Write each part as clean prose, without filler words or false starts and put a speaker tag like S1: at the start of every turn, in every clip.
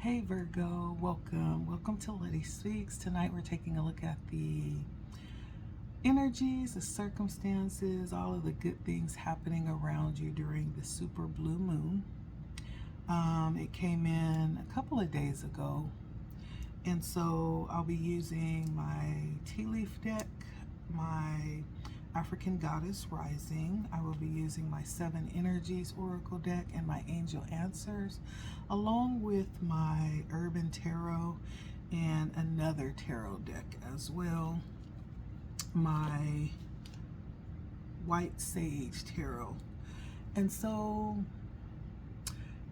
S1: Hey Virgo, welcome to LettiSpeaks. Tonight we're taking a look at the energies, the circumstances, all of the good things happening around you during the super blue moon. It came in a couple of days ago, and so I'll be using my tea leaf deck, my African Goddess Rising. I will be using my 7 Energies Oracle deck and my Angel Answers, along with my Urban Tarot and another tarot deck as well, my White Sage Tarot. And so,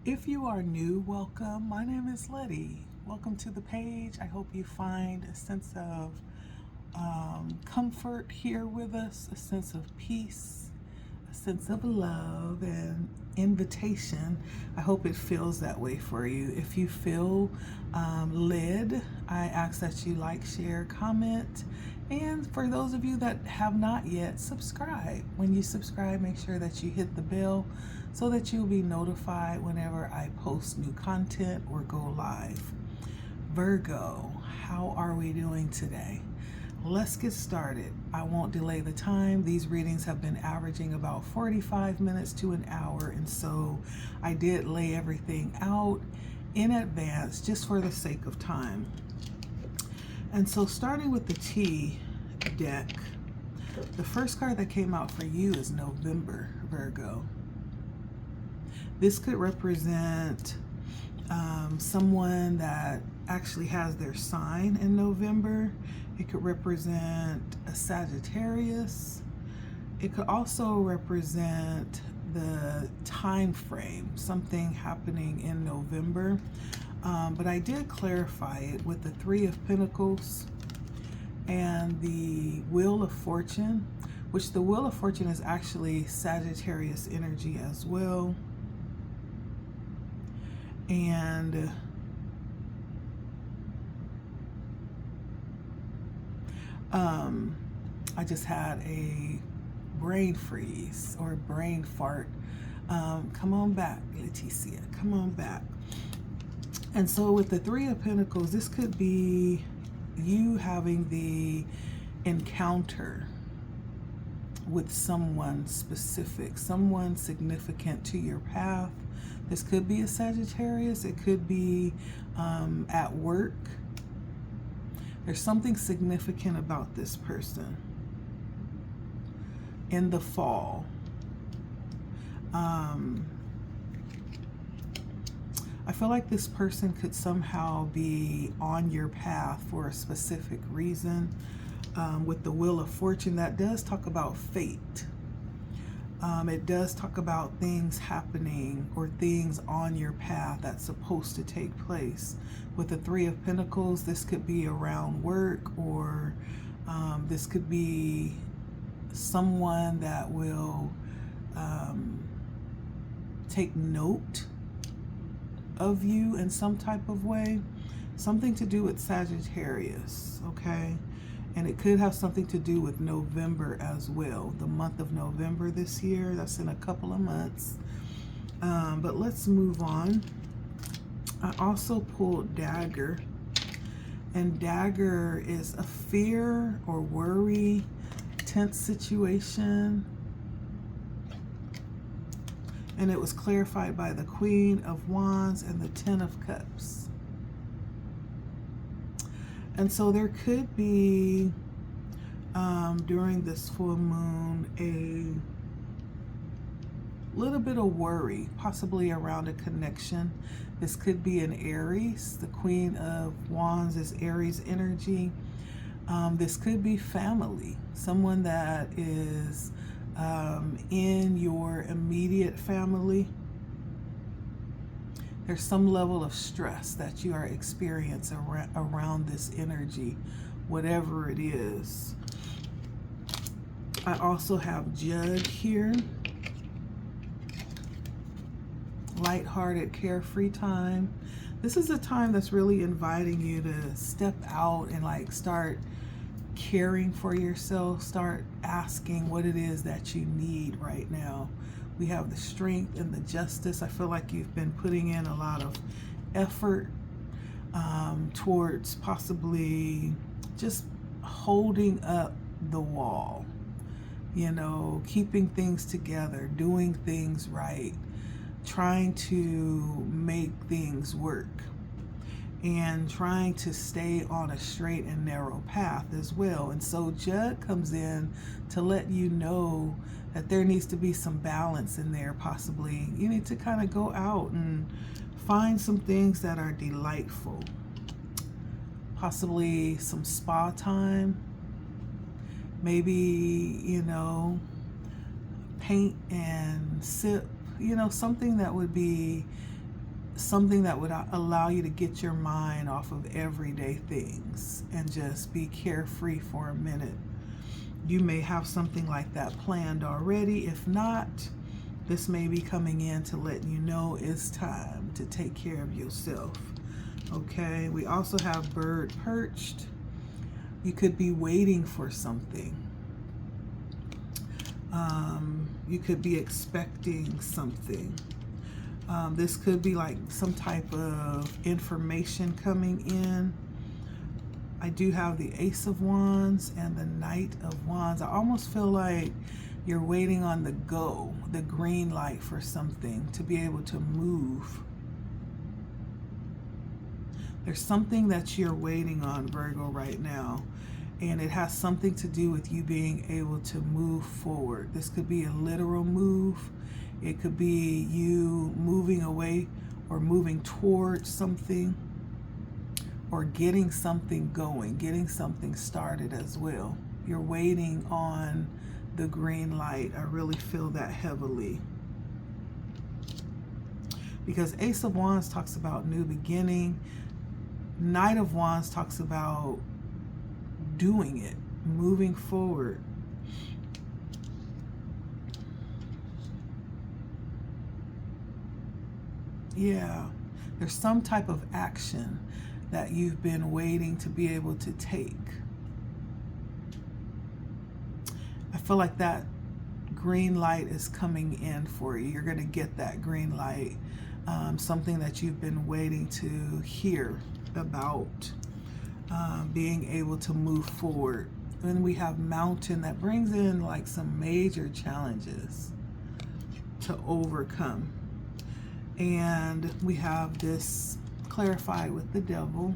S1: if you are new, welcome. My name is Letty. Welcome to the page. I hope you find a sense of comfort here with us, a sense of peace, a sense of love and invitation. I hope it feels that way for you. If you feel led, I ask that you like, share, comment, and for those of you that have not yet, subscribe. When you subscribe, make sure that you hit the bell so that you'll be notified whenever I post new content or go live. Virgo, how are we doing today? Let's get started. I won't delay the time. These readings have been averaging about 45 minutes to an hour, and so I did lay everything out in advance just for the sake of time. And so starting with the T deck, the first card that came out for you is November, Virgo. This could represent someone that actually has their sign in November. It could represent a Sagittarius. It could also represent the time frame, something happening in November. But I did clarify it with the 3 of Pentacles and the Wheel of Fortune, which the Wheel of Fortune is actually Sagittarius energy as well. And I just had a brain freeze or brain fart. Come on back, Leticia, come on back. And so with the 3 of Pentacles, this could be you having the encounter with someone specific, someone significant to your path. This could be a Sagittarius. It could be at work. There's something significant about this person in the fall. I feel like this person could somehow be on your path for a specific reason. With the Wheel of Fortune, that does talk about fate. It does talk about things happening or things on your path that's supposed to take place. With the 3 of Pentacles, this could be around work, or this could be someone that will take note of you in some type of way. Something to do with Sagittarius, okay? And it could have something to do with November as well. The month of November this year, that's in a couple of months. But let's move on. I also pulled Dagger. And Dagger is a fear or worry, tense situation. And it was clarified by the Queen of Wands and the 10 of Cups. And so there could be, during this full moon, a little bit of worry, possibly around a connection. This could be an Aries. The Queen of Wands is Aries energy. This could be family, someone that is in your immediate family. There's some level of stress that you are experiencing around this energy, whatever it is. I also have Judge here. Lighthearted, carefree time. This is a time that's really inviting you to step out and like start caring for yourself, start asking what it is that you need right now. We have the Strength and the Justice. I feel like you've been putting in a lot of effort towards possibly just holding up the wall, you know, keeping things together, doing things right, trying to make things work, and trying to stay on a straight and narrow path as well. And so Judd comes in to let you know that there needs to be some balance in there. Possibly you need to kind of go out and find some things that are delightful, possibly some spa time, maybe, you know, paint and sip, you know, something that would allow you to get your mind off of everyday things and just be carefree for a minute. You may have something like that planned already. If not, this may be coming in to let you know it's time to take care of yourself. Okay, we also have bird perched. You could be waiting for something. You could be expecting something. This could be like some type of information coming in. I do have the Ace of Wands and the Knight of Wands. I almost feel like you're waiting on the go, the green light for something to be able to move. There's something that you're waiting on, Virgo, right now. And it has something to do with you being able to move forward. This could be a literal move. It could be you moving away or moving towards something, or getting something going, getting something started as well. You're waiting on the green light. I really feel that heavily. Because Ace of Wands talks about new beginning. Knight of Wands talks about doing it, moving forward. Yeah, there's some type of action that you've been waiting to be able to take. I feel like that green light is coming in for you. You're going to get that green light, something that you've been waiting to hear about, being able to move forward. Then we have Mountain, that brings in like some major challenges to overcome. And we have this clarified with the Devil,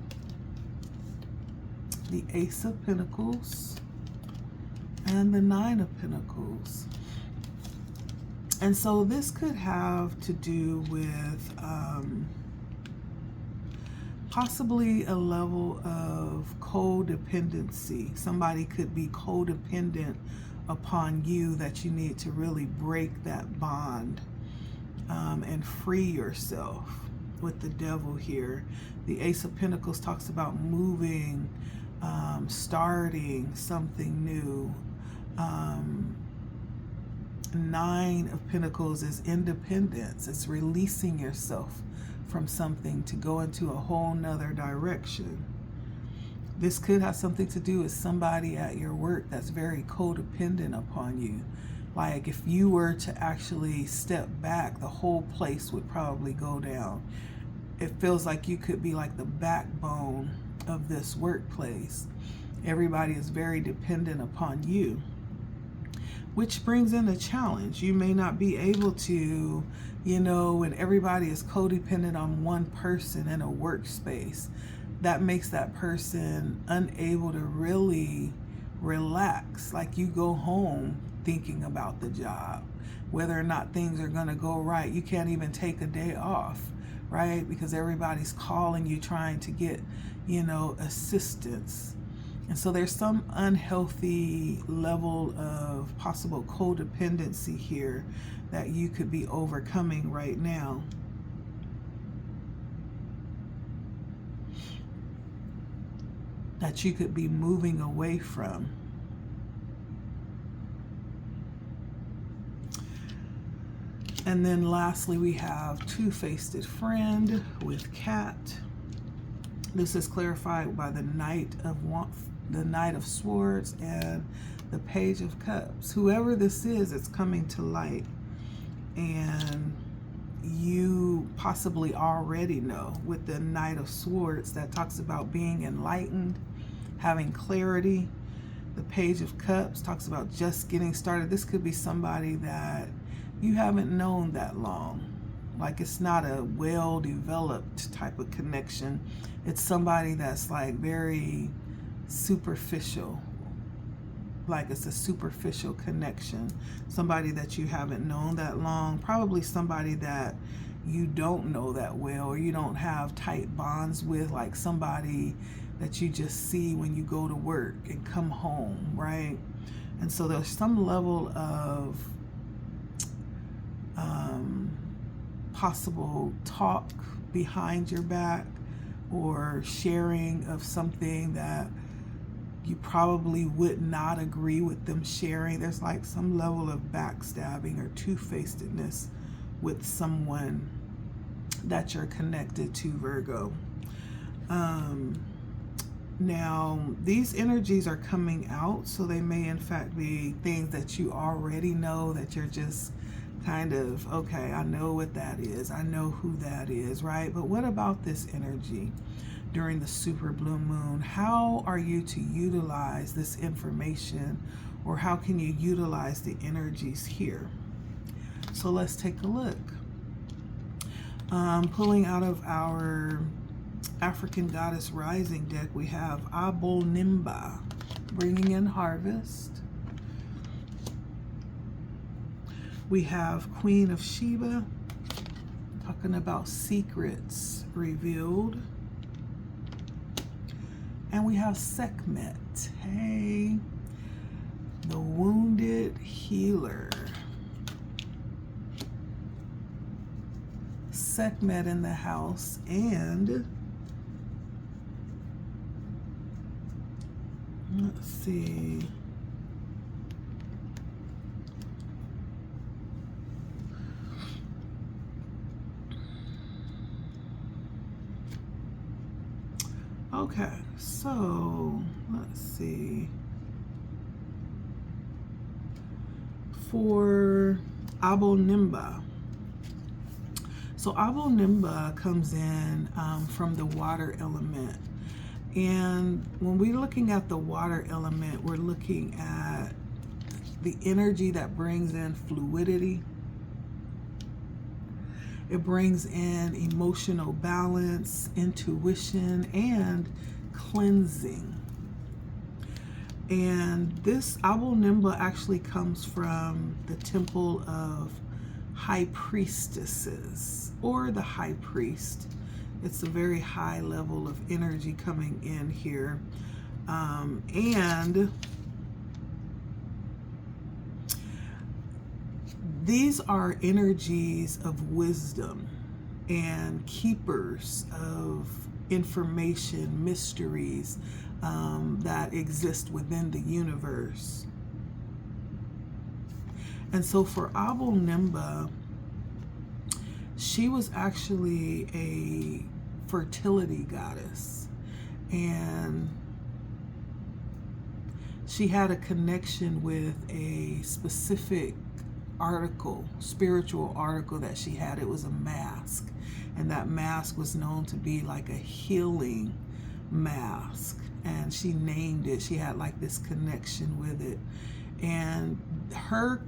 S1: the Ace of Pentacles, and the Nine of Pentacles. And so this could have to do with possibly a level of codependency. Somebody could be codependent upon you, that you need to really break that bond and free yourself. With the Devil here, the Ace of Pentacles talks about moving, starting something new. Nine of Pentacles is independence. It's releasing yourself from something to go into a whole nother direction. This could have something to do with somebody at your work that's very codependent upon you. Like if you were to actually step back, the whole place would probably go down. It feels like you could be like the backbone of this workplace. Everybody is very dependent upon you, which brings in a challenge. You may not be able to, you know, when everybody is codependent on one person in a workspace, that makes that person unable to really relax. Like you go home thinking about the job, whether or not things are going to go right. You can't even take a day off, right? Because everybody's calling you, trying to get, you know, assistance. And so there's some unhealthy level of possible codependency here that you could be overcoming right now. That you could be moving away from. And then lastly, we have Two-Faced Friend with Cat. This is clarified by the Knight of Swords and the Page of Cups. Whoever this is, it's coming to light. And you possibly already know with the Knight of Swords that talks about being enlightened, having clarity. The Page of Cups talks about just getting started. This could be somebody that you haven't known that long. Like, it's not a well-developed type of connection. It's somebody that's like very superficial. Like, it's a superficial connection. Somebody that you haven't known that long. Probably somebody that you don't know that well, or you don't have tight bonds with, like somebody that you just see when you go to work and come home, right? And so there's some level of possible talk behind your back, or sharing of something that you probably would not agree with them sharing. There's like some level of backstabbing or two-facedness with someone that you're connected to, Virgo. Now, these energies are coming out, so they may in fact be things that you already know, that you're just kind of, okay, I know what that is. I know who that is, right? But what about this energy during the super blue moon? How are you to utilize this information, or how can you utilize the energies here? So let's take a look. Pulling out of our African Goddess Rising deck, we have Abo Nimba, bringing in harvest. We have Queen of Sheba, talking about secrets revealed. And we have Sekhmet, hey, the wounded healer. Sekhmet in the house, and let's see. Okay, so let's see. For Abo Nimba. So Abo Nimba comes in from the water element. And when we're looking at the water element, we're looking at the energy that brings in fluidity. It brings in emotional balance, intuition, and cleansing. And this Abo Nimba actually comes from the temple of high priestesses, or the high priest. It's a very high level of energy coming in here. And these are energies of wisdom and keepers of information, mysteries that exist within the universe. And so for Abo Nimba, she was actually a fertility goddess, and she had a connection with a specific article, spiritual article that she had. It was a mask, and that mask was known to be like a healing mask, and she named it. She had like this connection with it, and her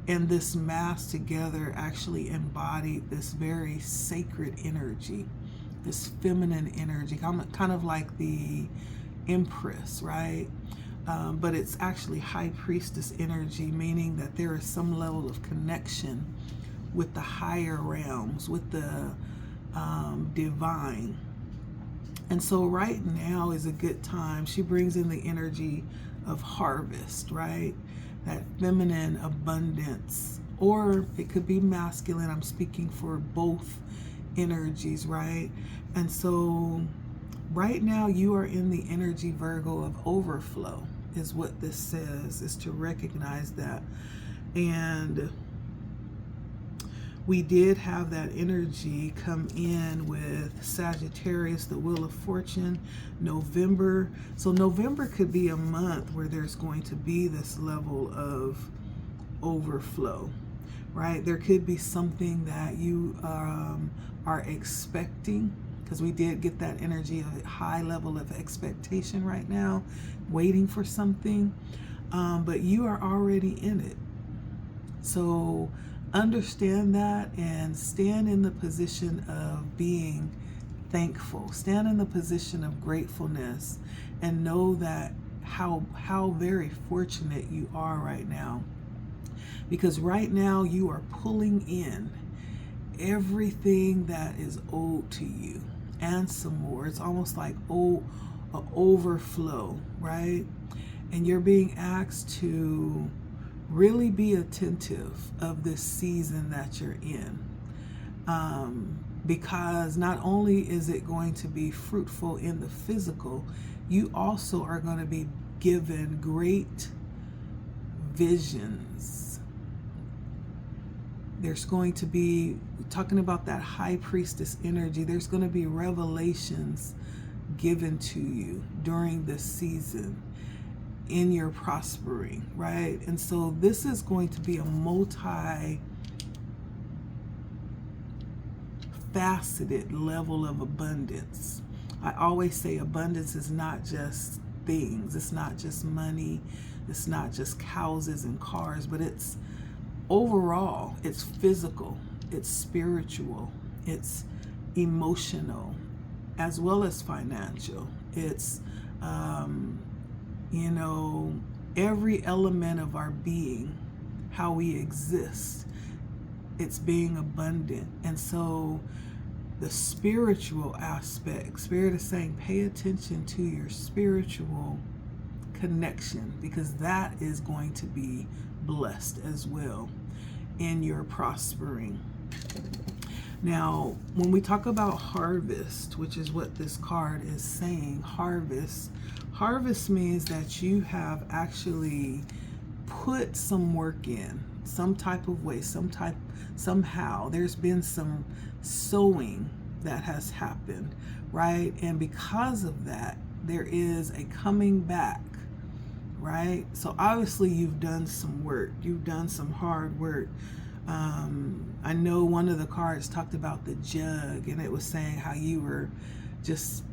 S1: and this mask together actually embodied this very sacred energy, this feminine energy, kind of like the Empress, right? But it's actually high priestess energy, meaning that there is some level of connection with the higher realms, with the divine. And so right now is a good time. She brings in the energy of harvest, right? That feminine abundance, or it could be masculine. I'm speaking for both energies, right? And so right now you are in the energy, Virgo, of overflow, is what this says, is to recognize that. And we did have that energy come in with Sagittarius, the Wheel of Fortune, November. So November could be a month where there's going to be this level of overflow. right? There could be something that you are expecting, because we did get that energy of a high level of expectation right now, waiting for something, but you are already in it. So understand that and stand in the position of being thankful. Stand in the position of gratefulness and know that how very fortunate you are right now. Because right now you are pulling in everything that is owed to you and some more. It's almost like an overflow, right? And you're being asked to really be attentive of this season that you're in. Because not only is it going to be fruitful in the physical, you also are going to be given great visions. There's going to be, talking about that high priestess energy, there's going to be revelations given to you during this season in your prospering, right? And so this is going to be a multi-faceted level of abundance. I always say abundance is not just things. It's not just money. It's not just houses and cars, but it's overall, it's physical, it's spiritual, it's emotional, as well as financial. It's, every element of our being, how we exist, it's being abundant. And so the spiritual aspect, Spirit is saying, pay attention to your spiritual connection, because that is going to be blessed as well in your prospering. Now, when we talk about harvest, which is what this card is saying, harvest means that you have actually put some work in, some type of way, somehow. There's been some sowing that has happened, right? And because of that, there is a coming back, right? So obviously you've done some work. You've done some hard work. I know one of the cards talked about the jug, and it was saying how you were just,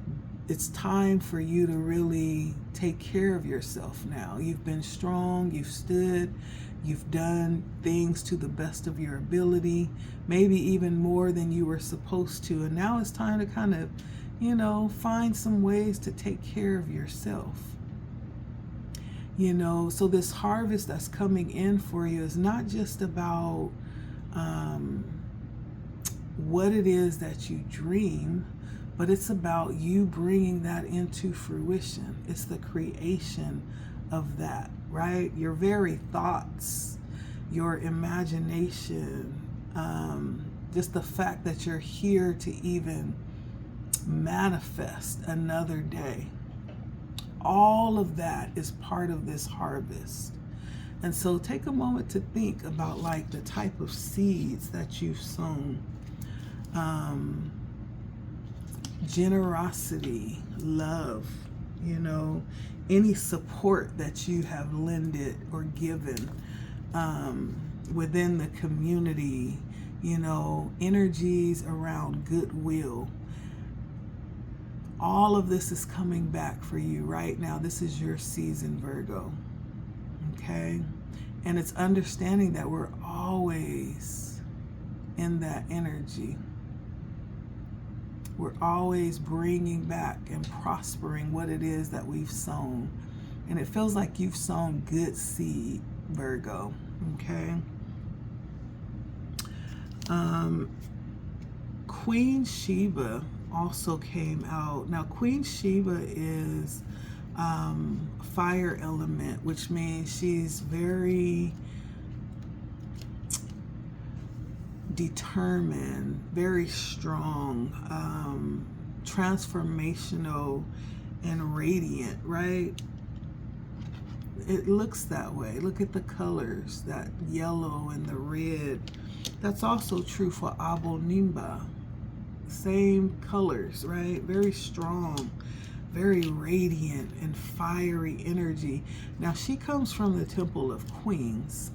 S1: it's time for you to really take care of yourself now. You've been strong, you've stood, you've done things to the best of your ability, maybe even more than you were supposed to. And now it's time to kind of, find some ways to take care of yourself. So this harvest that's coming in for you is not just about what it is that you dream, but it's about you bringing that into fruition. It's the creation of that, right? Your very thoughts, your imagination, just the fact that you're here to even manifest another day. All of that is part of this harvest. And so take a moment to think about like the type of seeds that you've sown. Generosity, love, any support that you have lended or given within the community, energies around goodwill. All of this is coming back for you right now. This is your season, Virgo. Okay? And it's understanding that we're always in that energy. We're always bringing back and prospering what it is that we've sown. And it feels like you've sown good seed, Virgo. Okay? Queen Sheba also came out. Now, Queen Sheba is fire element, which means she's very determined, very strong, transformational, and radiant, right? It looks that way. Look at the colors, that yellow and the red. That's also true for Abo Nimba. Same colors, right? Very strong, very radiant and fiery energy. Now, she comes from the Temple of Queens,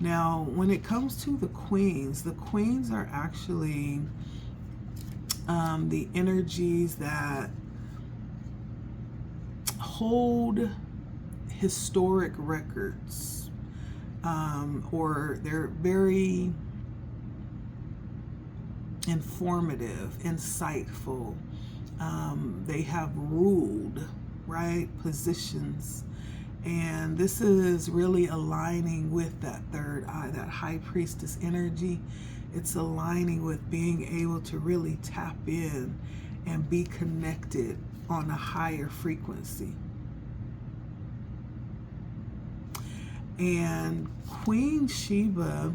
S1: Now, when it comes to the queens are actually the energies that hold historic records, or they're very informative, insightful. They have ruled, right, positions. And this is really aligning with that third eye, that high priestess energy. It's aligning with being able to really tap in and be connected on a higher frequency. And Queen Sheba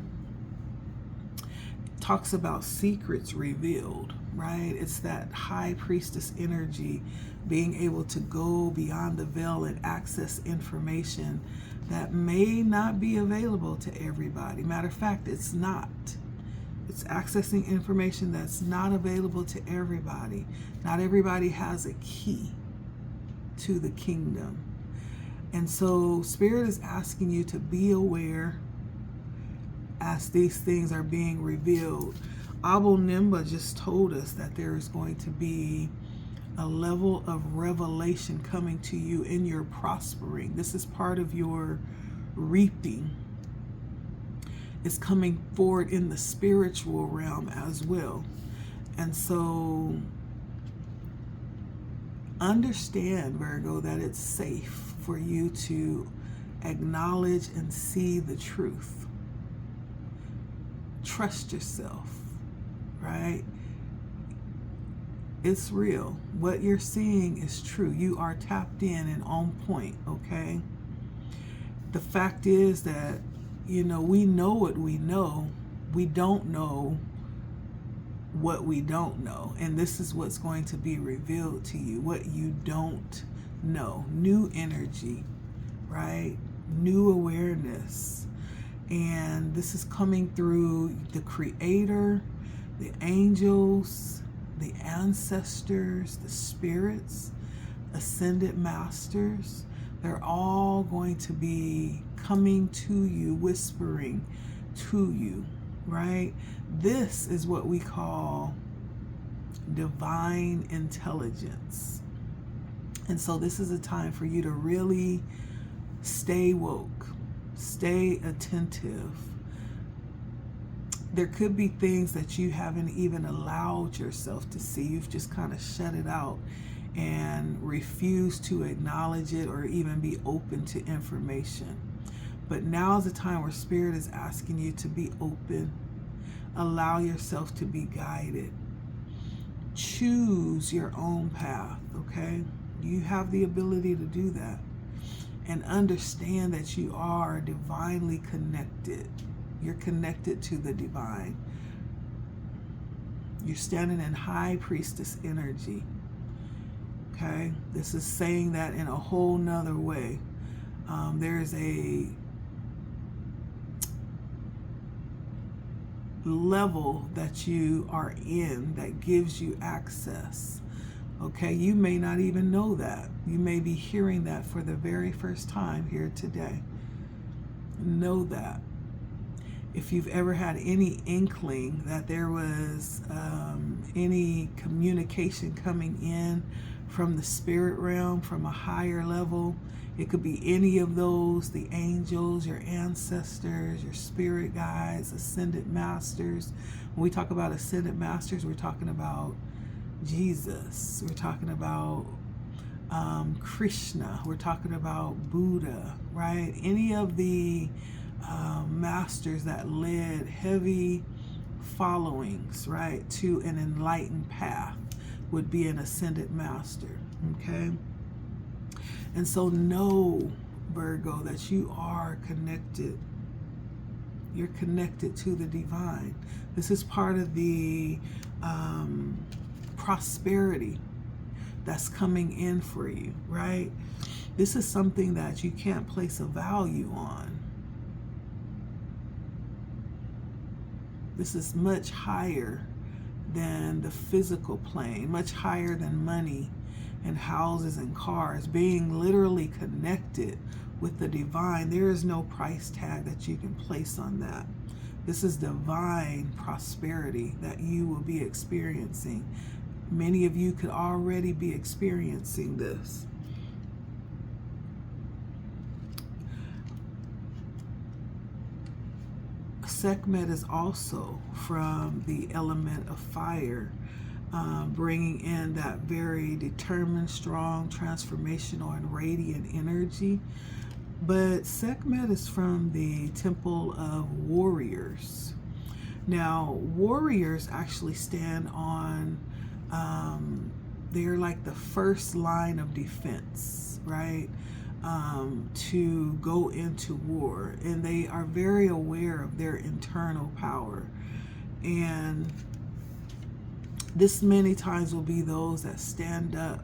S1: talks about secrets revealed, right? It's that high priestess energy, being able to go beyond the veil and access information that may not be available to everybody. Matter of fact, it's not. It's accessing information that's not available to everybody. Not everybody has a key to the kingdom. And so Spirit is asking you to be aware as these things are being revealed. Abu Nimba just told us that there is going to be a level of revelation coming to you in your prospering. This is part of your reaping. It's coming forward in the spiritual realm as well. And so understand, Virgo, that it's safe for you to acknowledge and see the truth. Trust yourself, right? It's real. What you're seeing is true. You are tapped in and on point, okay? The fact is that, we know what we know. We don't know what we don't know. And this is what's going to be revealed to you, what you don't know. New energy, right? New awareness. And this is coming through the Creator, the angels, the ancestors, the spirits, ascended masters. They're all going to be coming to you, whispering to you, right? This is what we call divine intelligence. And so this is a time for you to really stay woke, stay attentive. There could be things that you haven't even allowed yourself to see. You've just kind of shut it out and refused to acknowledge it or even be open to information. But now is the time where Spirit is asking you to be open. Allow yourself to be guided. Choose your own path, okay? You have the ability to do that. And understand that you are divinely connected. You're connected to the divine. You're standing in high priestess energy. Okay? This is saying that in a whole nother way. There is a level that you are in that gives you access. Okay? You may not even know that. You may be hearing that for the very first time here today. Know that. If you've ever had any inkling that there was any communication coming in from the spirit realm, from a higher level, it could be any of those, the angels, your ancestors, your spirit guides, ascended masters. When we talk about ascended masters, we're talking about Jesus. We're talking about Krishna. We're talking about Buddha, right? Any of the masters that led heavy followings, right, to an enlightened path would be an ascended master, okay? And so know, Virgo, that you are connected. You're connected to the divine. This is part of the prosperity that's coming in for you, right? This is something that you can't place a value on. This is much higher than the physical plane, much higher than money and houses and cars. Being literally connected with the divine. There is no price tag that you can place on that. This is divine prosperity that you will be experiencing. Many of you could already be experiencing this. Sekhmet is also from the element of fire, bringing in that very determined, strong, transformational, and radiant energy. But Sekhmet is from the temple of warriors. Now, warriors actually stand on, they're like the first line of defense, right? To go into war. And they are very aware of their internal power. And this many times will be those that stand up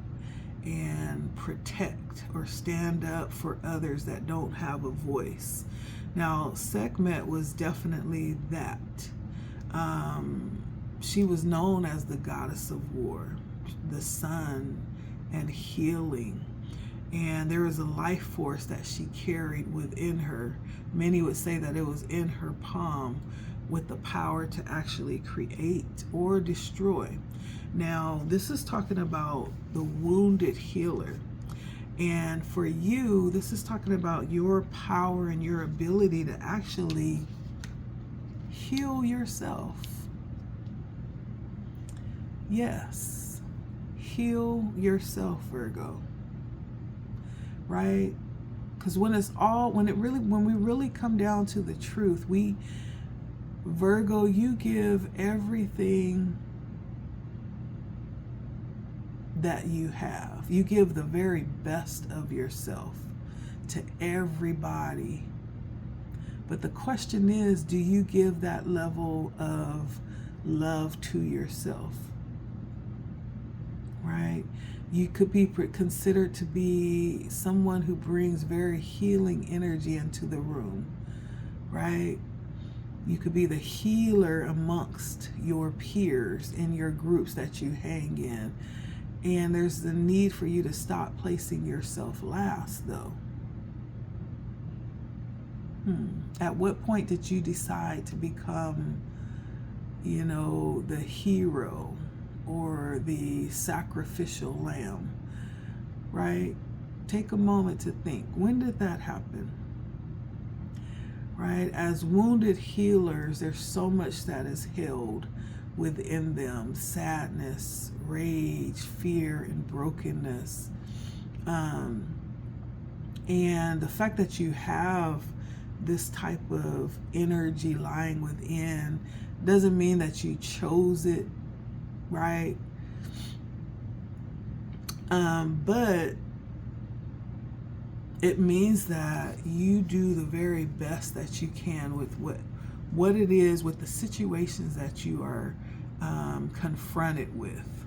S1: and protect or stand up for others that don't have a voice. Now, Sekhmet was definitely that. She was known as the goddess of war, the sun, and healing. And there was a life force that she carried within her. Many would say that it was in her palm, with the power to actually create or destroy. Now, this is talking about the wounded healer. And for you, this is talking about your power and your ability to actually heal yourself. Yes, heal yourself, Virgo. Right? Because when we really come down to the truth, Virgo, you give everything that you have. You give the very best of yourself to everybody. But the question is, do you give that level of love to yourself? Right? You could be considered to be someone who brings very healing energy into the room, right? You could be the healer amongst your peers in your groups that you hang in. And there's the need for you to stop placing yourself last, though. At what point did you decide to become, the hero or the sacrificial lamb, right? Take a moment to think. When did that happen? Right? As wounded healers, there's so much that is held within them: sadness, rage, fear, and brokenness. And the fact that you have this type of energy lying within doesn't mean that you chose it, right? But it means that you do the very best that you can with what it is, with the situations that you are confronted with.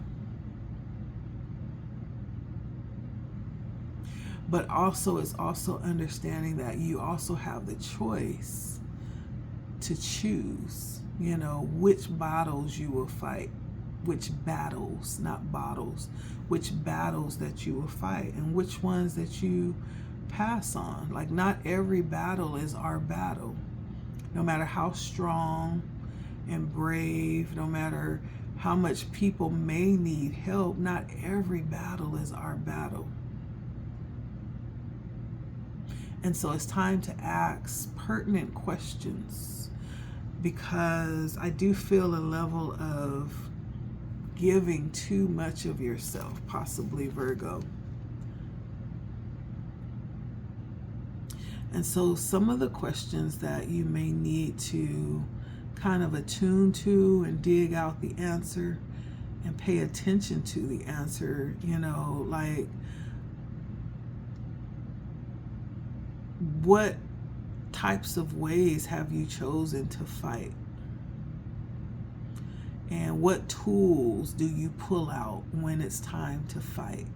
S1: But also, it's also understanding that you also have the choice to choose, which battles you will fight, which battles, not bottles, which battles that you will fight, and which ones that you pass on. Like, not every battle is our battle. No matter how strong and brave, no matter how much people may need help, not every battle is our battle. And so it's time to ask pertinent questions, because I do feel a level of giving too much of yourself, possibly, Virgo. And so some of the questions that you may need to kind of attune to and dig out the answer and pay attention to the answer, like, what types of ways have you chosen to fight? And what tools do you pull out when it's time to fight,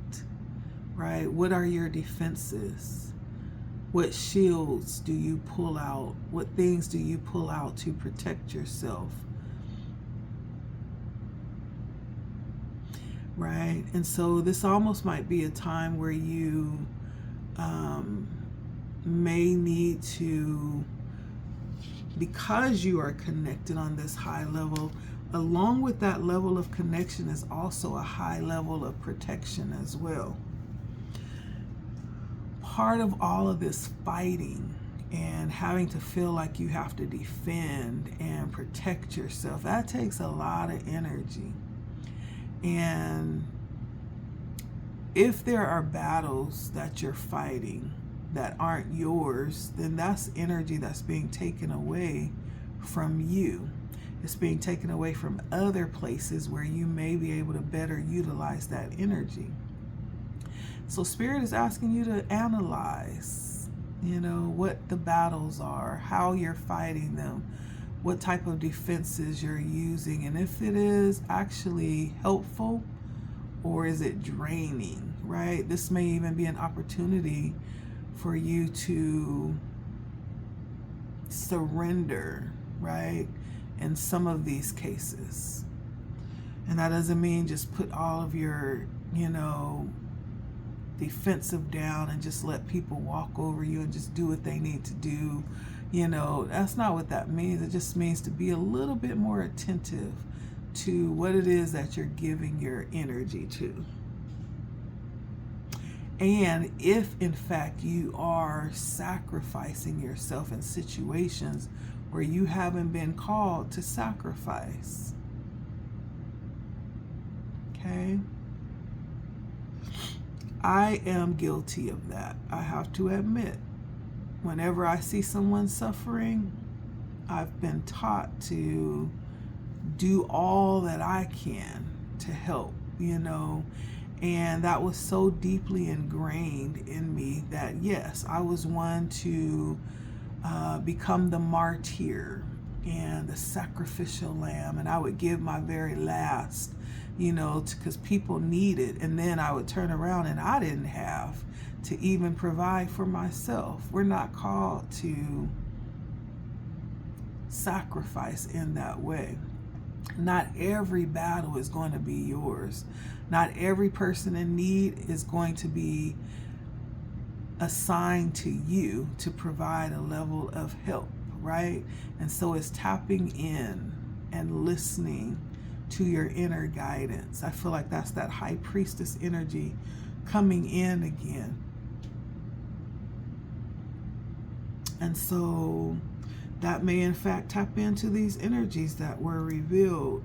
S1: right? What are your defenses? What shields do you pull out? What things do you pull out to protect yourself? Right? And so this almost might be a time where you may need to, because you are connected on this high level, along with that level of connection is also a high level of protection as well. Part of all of this fighting and having to feel like you have to defend and protect yourself, that takes a lot of energy. And if there are battles that you're fighting that aren't yours, then that's energy that's being taken away from you. It's being taken away from other places where you may be able to better utilize that energy. So Spirit is asking you to analyze, what the battles are, how you're fighting them, what type of defenses you're using, and if it is actually helpful or is it draining, right? This may even be an opportunity for you to surrender, right, in some of these cases. And that doesn't mean just put all of your, defensive down and just let people walk over you and just do what they need to do. That's not what that means. It just means to be a little bit more attentive to what it is that you're giving your energy to. And if in fact you are sacrificing yourself in situations where you haven't been called to sacrifice. Okay? I am guilty of that. I have to admit. Whenever I see someone suffering, I've been taught to do all that I can to help, and that was so deeply ingrained in me that yes, I was one to become the martyr and the sacrificial lamb, and I would give my very last, because people needed, and then I would turn around and I didn't have to even provide for myself. We're not called to sacrifice in that way. Not every battle is going to be yours. Not every person in need is going to be assigned to you to provide a level of help, right? And so it's tapping in and listening to your inner guidance. I feel like that's that high priestess energy coming in again. And so that may in fact tap into these energies that were revealed.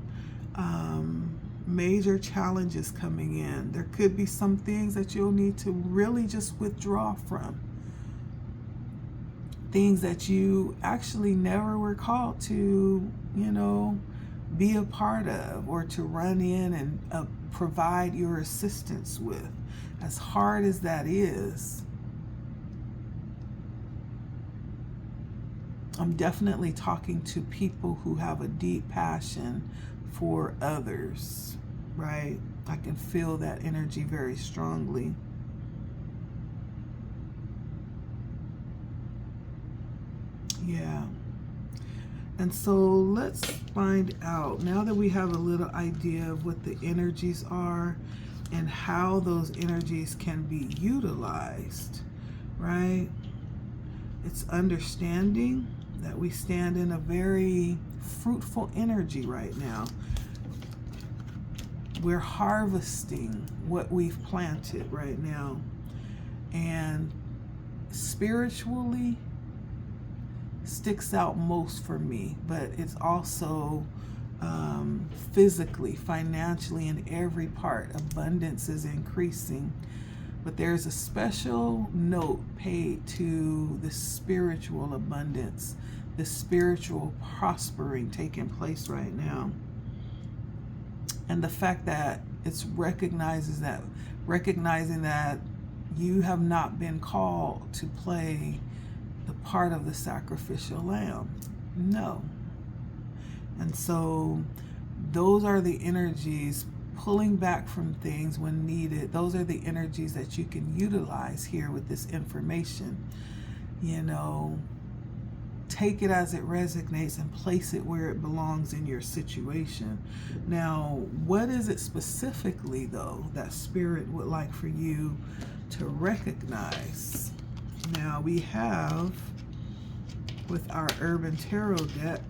S1: Major challenges coming in. There could be some things that you'll need to really just withdraw from. Things that you actually never were called to, be a part of or to run in and provide your assistance with. As hard as that is, I'm definitely talking to people who have a deep passion for others, right? I can feel that energy very strongly. Yeah. And so let's find out, now that we have a little idea of what the energies are and how those energies can be utilized, right? It's understanding that we stand in a very fruitful energy right now. We're harvesting what we've planted right now. And spiritually sticks out most for me, but it's also physically, financially, in every part. Abundance is increasing. But there's a special note paid to the spiritual abundance, the spiritual prospering taking place right now. And the fact that it's recognizing that you have not been called to play the part of the sacrificial lamb. No. And so those are the energies pulling back from things when needed. Those are the energies that you can utilize here with this information. Take it as it resonates and place it where it belongs in your situation. Now, what is it specifically, though, that Spirit would like for you to recognize? Now we have, with our Urban Tarot deck,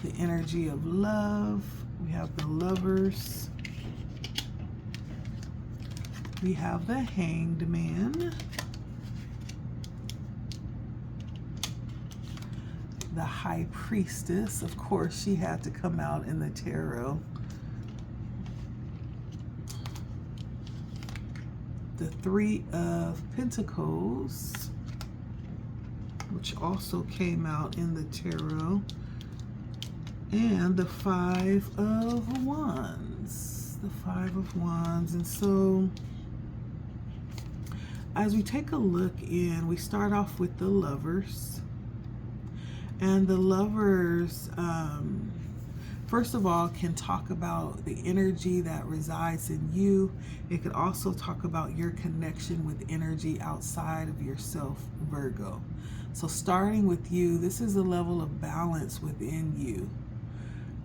S1: the energy of love. We have the Lovers. We have the Hanged Man. The High Priestess. Of course, she had to come out in the tarot. The Three of Pentacles, which also came out in the tarot. And the Five of Wands. The Five of Wands. And so, as we take a look in, we start off with the Lovers. And the Lovers, first of all, can talk about the energy that resides in you. It could also talk about your connection with energy outside of yourself, Virgo. So starting with you, this is a level of balance within you.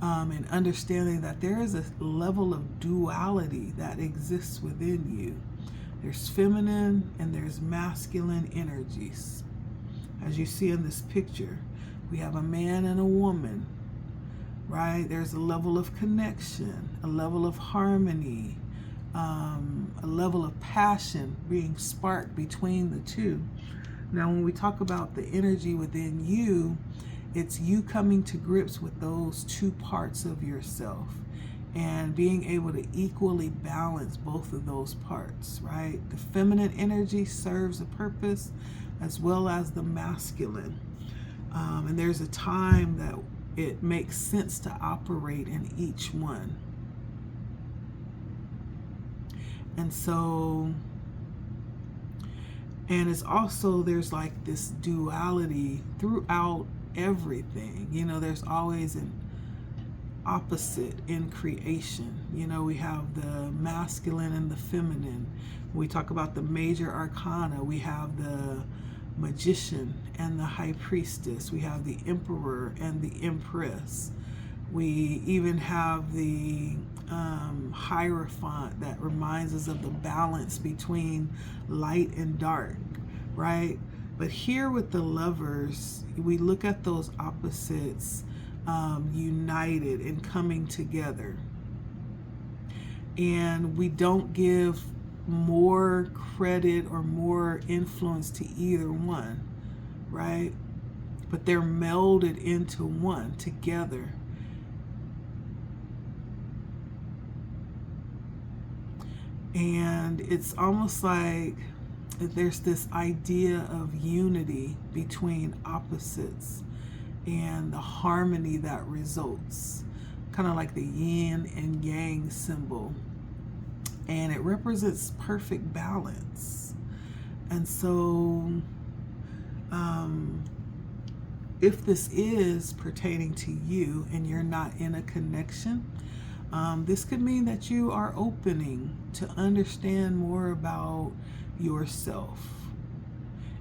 S1: And understanding that there is a level of duality that exists within you. There's feminine and there's masculine energies. As you see in this picture, we have a man and a woman, right? There's a level of connection, a level of harmony, a level of passion being sparked between the two. Now, when we talk about the energy within you, it's you coming to grips with those two parts of yourself and being able to equally balance both of those parts, right? The feminine energy serves a purpose as well as the masculine. And there's a time that it makes sense to operate in each one. And so, and it's also, there's like this duality throughout everything. You know, there's always an opposite in creation. You know, we have the masculine and the feminine. When we talk about the major arcana, we have the Magician and the High Priestess. We have the Emperor and the Empress. We even have the Hierophant that reminds us of the balance between light and dark, right? But here with the Lovers, we look at those opposites united and coming together. And we don't give more credit or more influence to either one, right? But they're melded into one together. And it's almost like there's this idea of unity between opposites and the harmony that results, kind of like the yin and yang symbol. And it represents perfect balance. And so if this is pertaining to you and you're not in a connection, this could mean that you are opening to understand more about yourself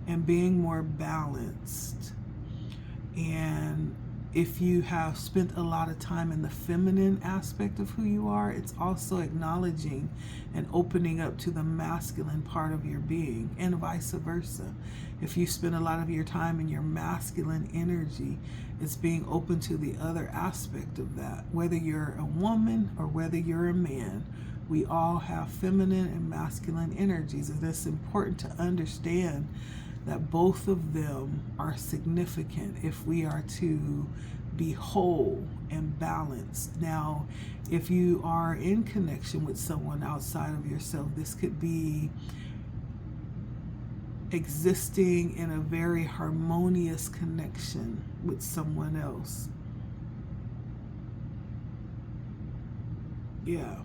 S1: and being more balanced. And if you have spent a lot of time in the feminine aspect of who you are, it's also acknowledging and opening up to the masculine part of your being, and vice versa. If you spend a lot of your time in your masculine energy, it's being open to the other aspect of that. Whether you're a woman or whether you're a man, we all have feminine and masculine energies, and it's important to understand that both of them are significant if we are to be whole and balanced. Now, if you are in connection with someone outside of yourself, this could be existing in a very harmonious connection with someone else. Yeah.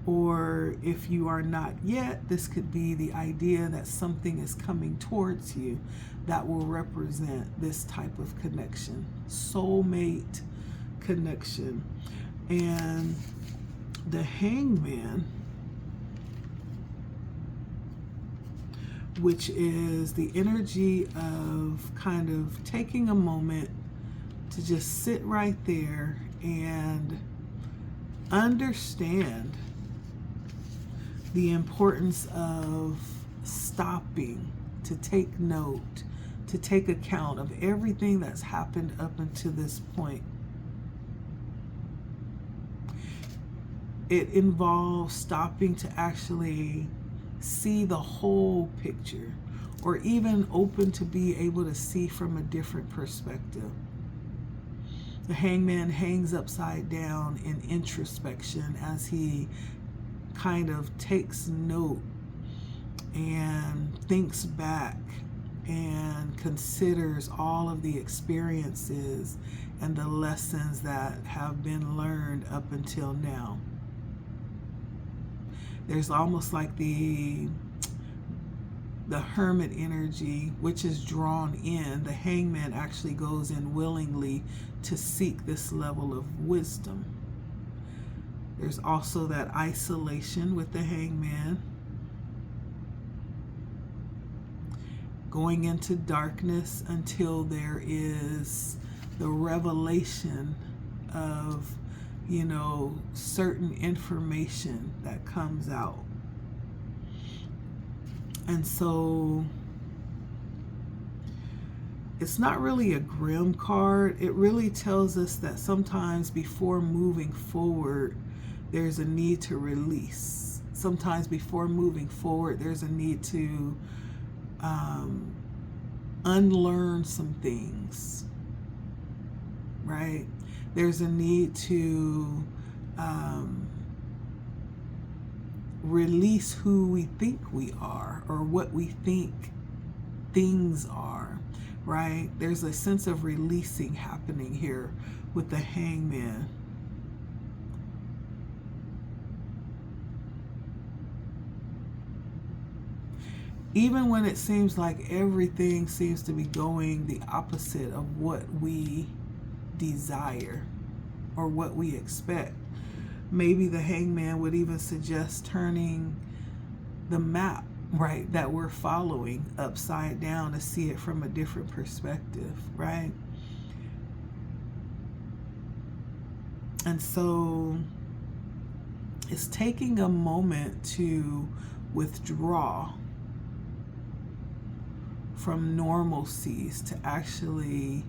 S1: Or if you are not yet, this could be the idea that something is coming towards you that will represent this type of connection, soulmate connection. And the Hangman, which is the energy of kind of taking a moment to just sit right there and understand the importance of stopping, to take note, to take account of everything that's happened up until this point. It involves stopping to actually see the whole picture, or even open to be able to see from a different perspective. The hangman hangs upside down in introspection as he kind of takes note and thinks back and considers all of the experiences and the lessons that have been learned up until now. There's almost like the hermit energy, which is drawn in. The hangman actually goes in willingly to seek this level of wisdom. There's also that isolation with the hangman, going into darkness until there is the revelation of, certain information that comes out. And so it's not really a grim card. It really tells us that sometimes before moving forward, there's a need to release. Sometimes before moving forward, there's a need to unlearn some things, right? There's a need to release who we think we are, or what we think things are, right? There's a sense of releasing happening here with the hangman. Even when it seems like everything seems to be going the opposite of what we desire or what we expect, maybe the hangman would even suggest turning the map, right, that we're following upside down to see it from a different perspective, right? And so it's taking a moment to withdraw from normalcies to actually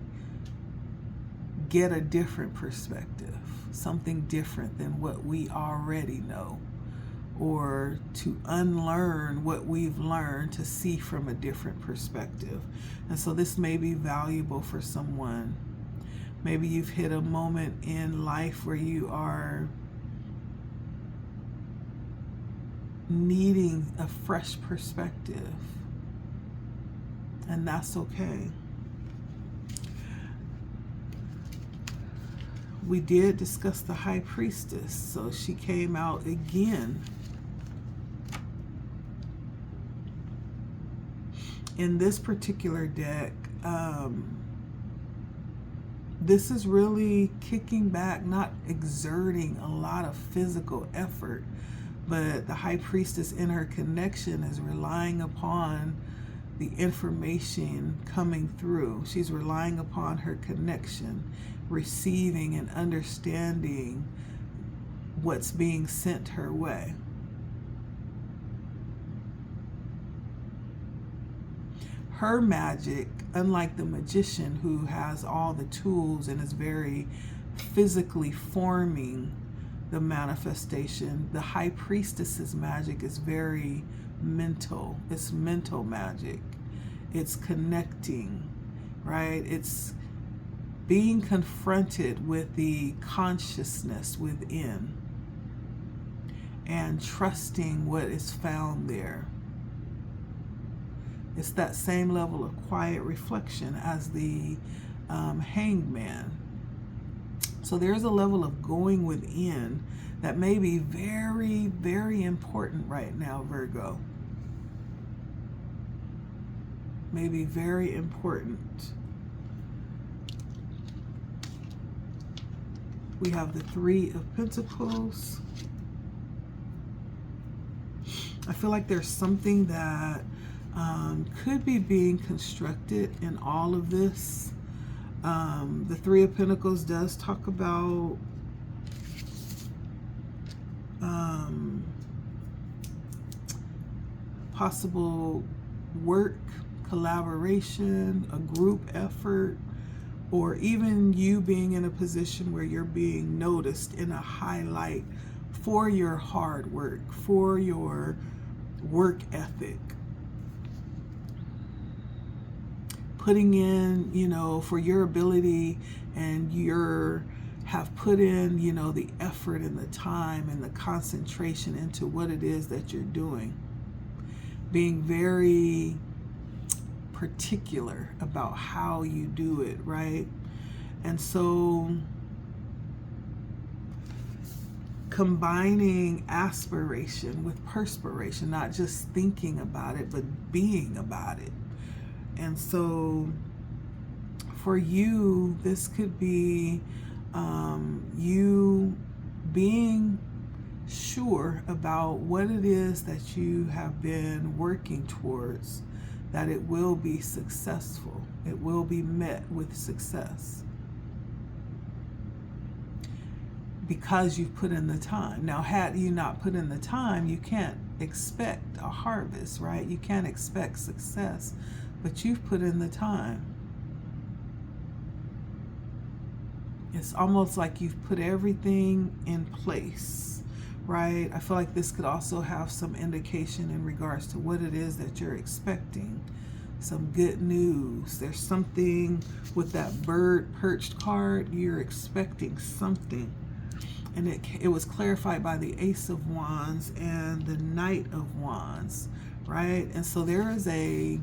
S1: get a different perspective, something different than what we already know, or to unlearn what we've learned to see from a different perspective. And so this may be valuable for someone. Maybe you've hit a moment in life where you are needing a fresh perspective, and that's okay. We did discuss the High Priestess, so she came out again. In this particular deck, this is really kicking back, not exerting a lot of physical effort, but the High Priestess in her connection is relying upon the information coming through. She's relying upon her connection, receiving and understanding what's being sent her way. Her magic, unlike the magician who has all the tools and is very physically forming the manifestation, the High Priestess's magic is very mental. It's mental magic. It's connecting, right? It's being confronted with the consciousness within and trusting what is found there. It's that same level of quiet reflection as the hangman. So there's a level of going within that may be very, very important right now, Virgo. May be very important. We have the Three of Pentacles. I feel like there's something that could be being constructed in all of this. The Three of Pentacles does talk about possible work, collaboration, a group effort, or even you being in a position where you're being noticed in a highlight for your hard work, for your work ethic. Putting in, for your ability, and have put in, the effort and the time and the concentration into what it is that you're doing. Being very particular about how you do it, right? And so combining aspiration with perspiration, not just thinking about it, but being about it. And so for you, this could be you being sure about what it is that you have been working towards, that it will be successful. It will be met with success because you've put in the time. Now, had you not put in the time, you can't expect a harvest, right? You can't expect success, but you've put in the time. It's almost like you've put everything in place, right? I feel like this could also have some indication in regards to what it is that you're expecting. Some good news. There's something with that bird perched card. You're expecting something. And it was clarified by the Ace of Wands and the Knight of Wands, right? And so there is a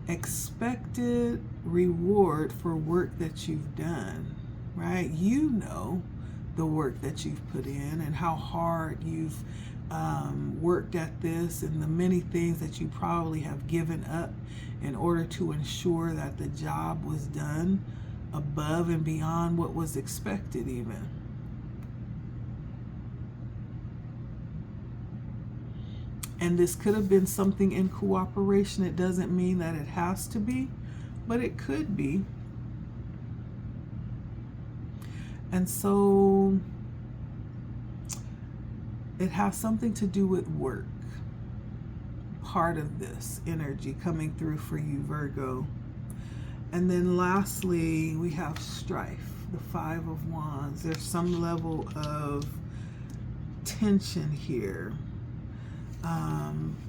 S1: expected reward for work that you've done, right? You know the work that you've put in and how hard you've worked at this, and the many things that you probably have given up in order to ensure that the job was done above and beyond what was expected even. And this could have been something in cooperation. It doesn't mean that it has to be, but it could be. And so it has something to do with work. Part of this energy coming through for you, Virgo. And then lastly, we have strife, the Five of Wands. There's some level of tension here.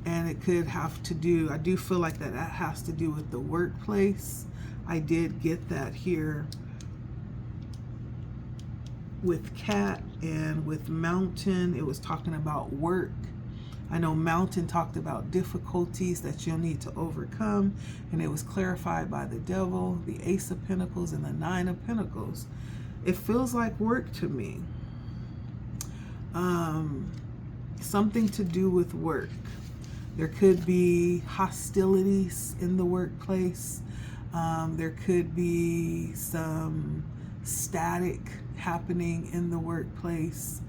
S1: And it could have to do, I do feel like that has to do with the workplace. I did get that here with Cat and with Mountain. It was talking about work. I know Mountain talked about difficulties that you'll need to overcome, and it was clarified by the Devil, the Ace of Pentacles, and the Nine of Pentacles. It feels like work to me. Something to do with work. There could be hostilities in the workplace. There could be some static happening in the workplace.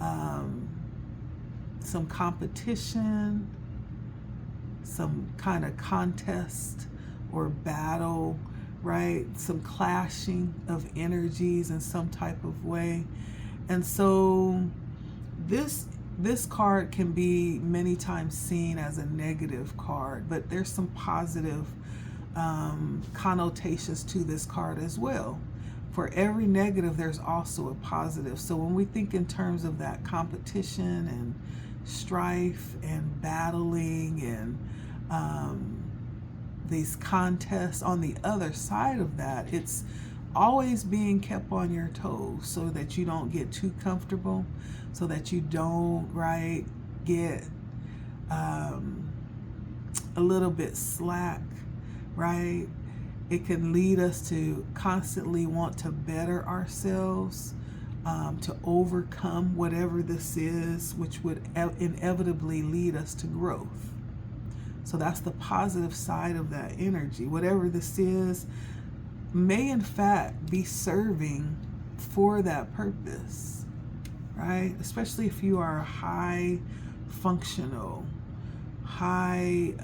S1: Some competition, some kind of contest or battle, right? Some clashing of energies in some type of way. And so this card can be many times seen as a negative card, but there's some positive connotations to this card as well. For every negative, there's also a positive. So when we think in terms of that competition and strife and battling and these contests, on the other side of that, it's always being kept on your toes so that you don't get too comfortable, so that you don't, right, get a little bit slack, right? It can lead us to constantly want to better ourselves, to overcome whatever this is, which would inevitably lead us to growth. So that's the positive side of that energy. Whatever this is may in fact be serving for that purpose, right? Especially if you are a high functional, high,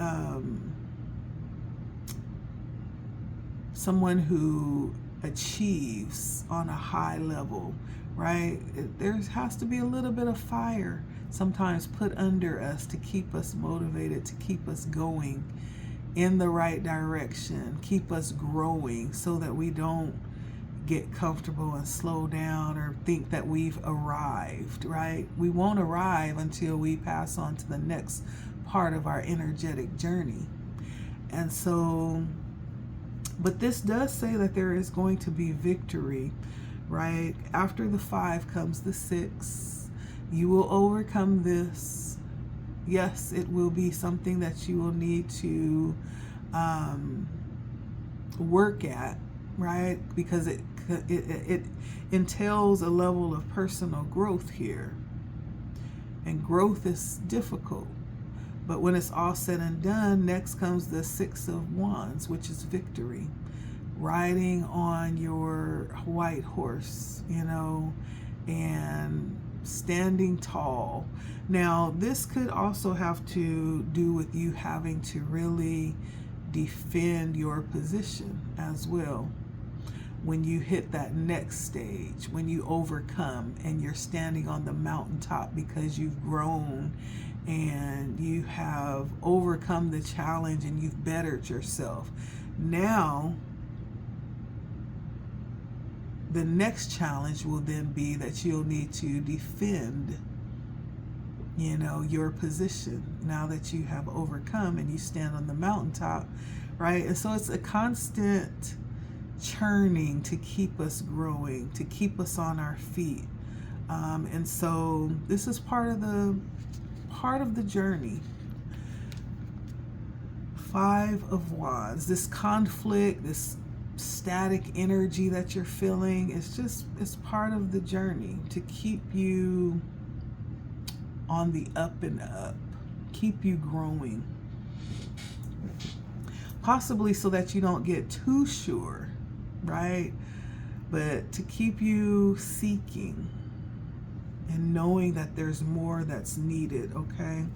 S1: someone who achieves on a high level, right? There has to be a little bit of fire sometimes put under us to keep us motivated, to keep us going in the right direction, keep us growing so that we don't get comfortable and slow down or think that we've arrived, right? We won't arrive until we pass on to the next part of our energetic journey. And so, but this does say that there is going to be victory, right? After the 5 comes the 6. You will overcome this. Yes, it will be something that you will need to work at, right? Because it entails a level of personal growth here. And growth is difficult. But when it's all said and done, next comes the 6 of Wands, which is victory. Riding on your white horse, you know, and standing tall. Now, this could also have to do with you having to really defend your position as well. When you hit that next stage, when you overcome and you're standing on the mountaintop because you've grown and you have overcome the challenge and you've bettered yourself. Now, the next challenge will then be that you'll need to defend, you know, your position now that you have overcome and you stand on the mountaintop, right? And so it's a constant churning to keep us growing, to keep us on our feet. And so this is part of the journey. 5 of Wands, this conflict, this static energy that you're feeling, it's part of the journey to keep you on the up and up, keep you growing, possibly so that you don't get too sure, right? But to keep you seeking and knowing that there's more that's needed, okay?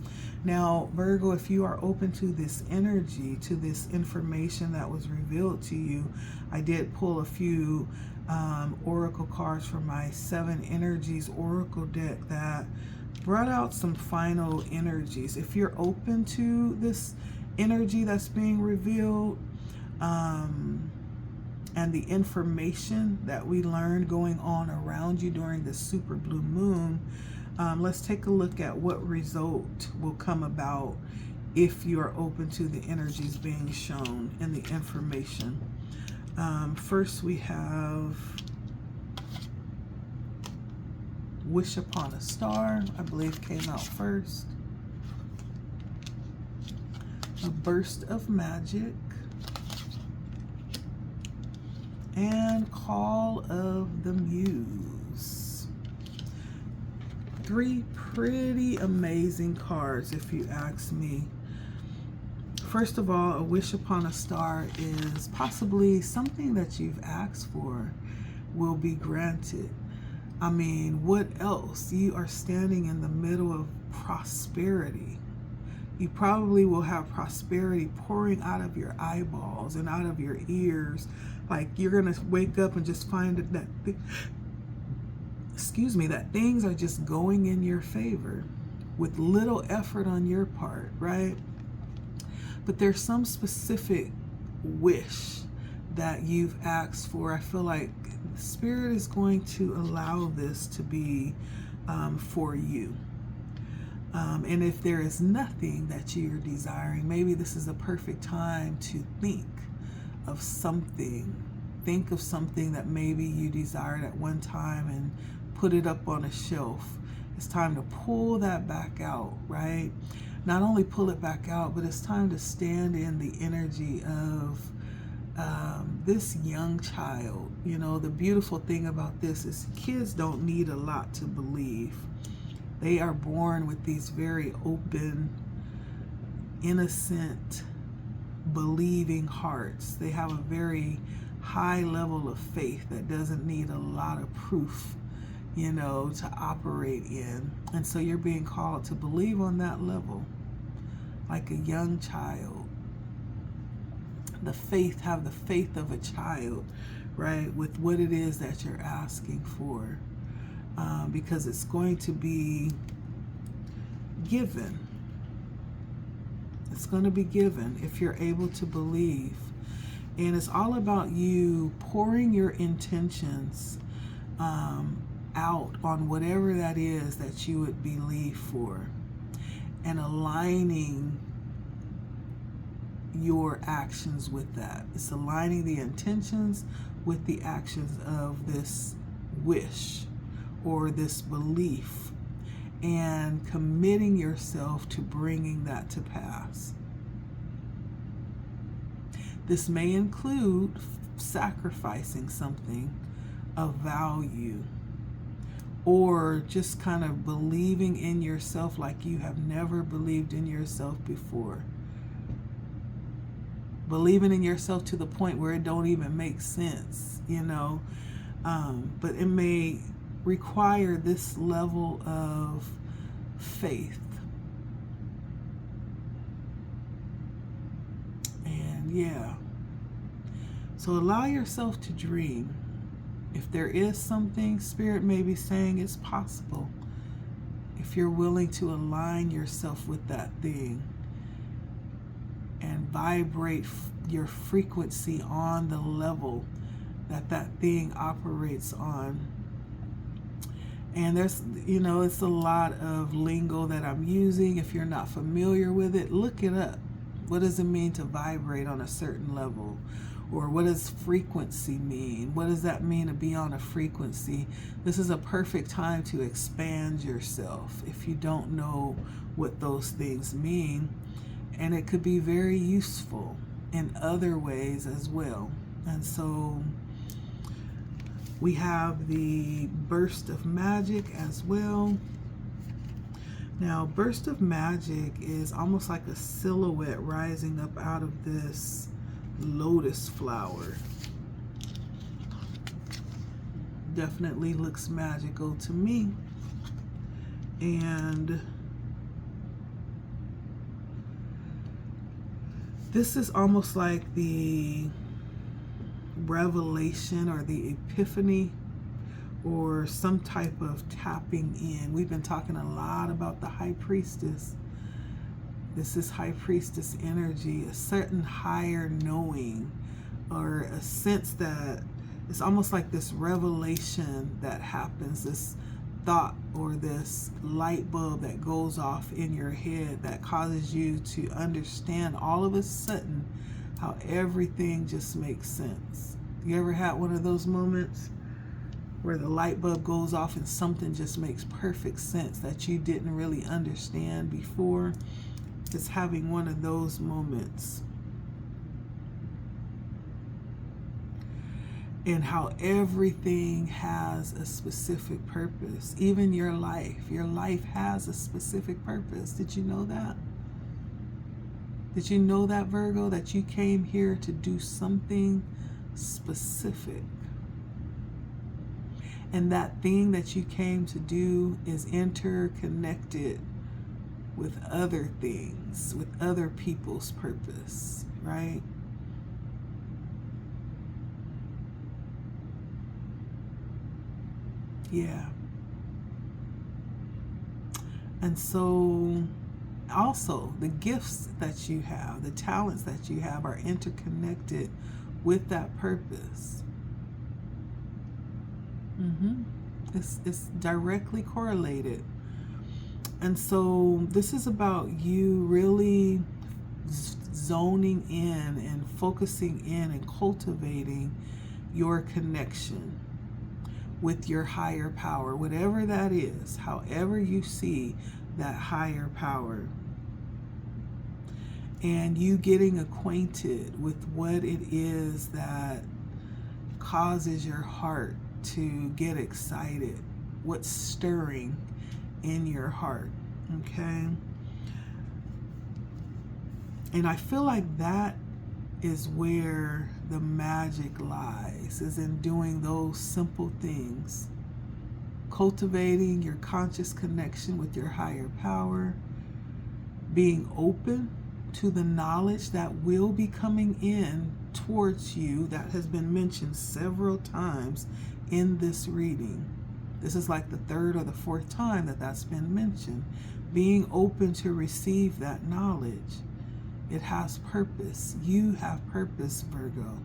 S1: Now, Virgo, if you are open to this energy, to this information that was revealed to you, I did pull a few oracle cards from my 7 Energies oracle deck that brought out some final energies. If you're open to this energy that's being revealed, and the information that we learned going on around you during the super blue moon, let's take a look at what result will come about if you're open to the energies being shown in the information. First, we have Wish Upon a Star, I believe came out first. A Burst of Magic. And Call of the Muse. 3 pretty amazing cards, if you ask me. First of all, a Wish Upon a Star is possibly something that you've asked for will be granted. I mean, what else? You are standing in the middle of prosperity. You probably will have prosperity pouring out of your eyeballs and out of your ears. Like you're going to wake up and just find that things are just going in your favor with little effort on your part, right? But there's some specific wish that you've asked for. I feel like Spirit is going to allow this to be for you. And if there is nothing that you're desiring, maybe this is a perfect time to think of something. Think of something that maybe you desired at one time and put it up on a shelf. It's time to pull that back out, right? Not only pull it back out, but it's time to stand in the energy of this young child. You know, the beautiful thing about this is kids don't need a lot to believe. They are born with these very open, innocent, believing hearts. They have a very high level of faith that doesn't need a lot of proof, you know, to operate in. And so you're being called to believe on that level, like a young child. Have the faith of a child, right, with what it is that you're asking for. because it's going to be given. It's going to be given if you're able to believe. And it's all about you pouring your intentions out on whatever that is that you would believe for, and aligning your actions with that. It's aligning the intentions with the actions of this wish or this belief, and committing yourself to bringing that to pass. This may include sacrificing something of value, or just kind of believing in yourself like you have never believed in yourself before. Believing in yourself to the point where it don't even make sense, you know. But it may require this level of faith. And yeah. So allow yourself to dream. If there is something, Spirit may be saying it's possible. If you're willing to align yourself with that thing and vibrate your frequency on the level that that thing operates on. And there's, you know, it's a lot of lingo that I'm using. If you're not familiar with it, look it up. What does it mean to vibrate on a certain level? Or what does frequency mean? What does that mean to be on a frequency? This is a perfect time to expand yourself if you don't know what those things mean. And it could be very useful in other ways as well. And so we have the burst of magic as well. Now, burst of magic is almost like a silhouette rising up out of this lotus flower. Definitely looks magical to me. And this is almost like the revelation or the epiphany or some type of tapping in. We've been talking a lot about the high priestess. This is high priestess energy, a certain higher knowing, or a sense that it's almost like this revelation that happens, this thought or this light bulb that goes off in your head that causes you to understand all of a sudden how everything just makes sense. You ever had one of those moments where the light bulb goes off and something just makes perfect sense that you didn't really understand before? It's having one of those moments. And how everything has a specific purpose. Even your life. Your life has a specific purpose. Did you know that? Did you know that, Virgo? That you came here to do something specific. And that thing that you came to do is interconnected with other things, with other people's purpose, right? Yeah. And so also the gifts that you have, the talents that you have are interconnected with that purpose. It's directly correlated. And so this is about you really zoning in and focusing in and cultivating your connection with your higher power, whatever that is, however you see that higher power. And you getting acquainted with what it is that causes your heart to get excited, what's stirring in your heart, okay? And I feel like that is where the magic lies, is in doing those simple things. Cultivating your conscious connection with your higher power, being open to the knowledge that will be coming in towards you, that has been mentioned several times in this reading. This is like the third or the fourth time that that's been mentioned. Being open to receive that knowledge. It has purpose. You have purpose, Virgo.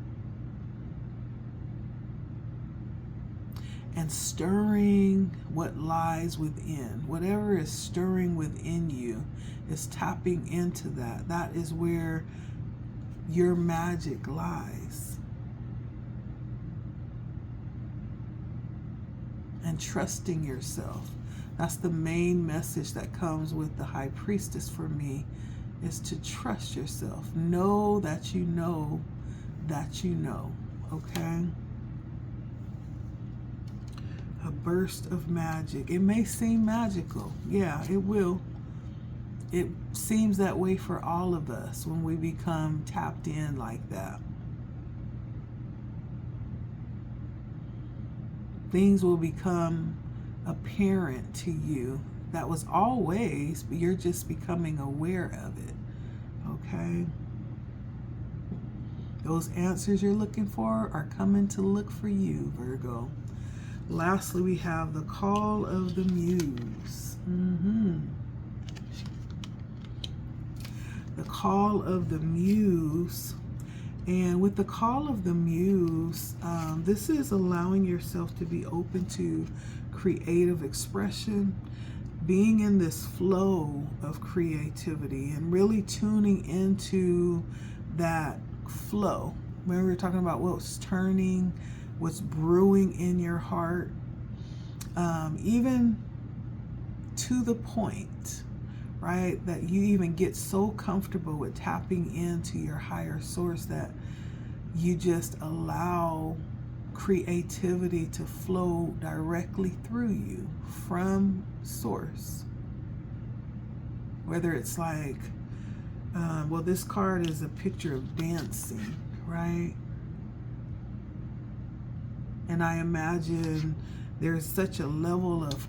S1: And stirring what lies within. Whatever is stirring within you is tapping into that. That is where your magic lies. And trusting yourself. That's the main message that comes with the High Priestess for me, is to trust yourself. Know that you know that you know, okay? A burst of magic. It may seem magical. Yeah, it will. It seems that way for all of us when we become tapped in like that. Things will become apparent to you that was always, but you're just becoming aware of it. Okay? Those answers you're looking for are coming to look for you, Virgo. Lastly, we have the call of the muse. The call of the muse. And with the call of the muse, this is allowing yourself to be open to creative expression, being in this flow of creativity and really tuning into that flow. Remember, we were talking about what's turning, what's brewing in your heart, even to the point, right, that you even get so comfortable with tapping into your higher source that you just allow creativity to flow directly through you from source. Whether it's like, well, this card is a picture of dancing, right? And I imagine there's such a level of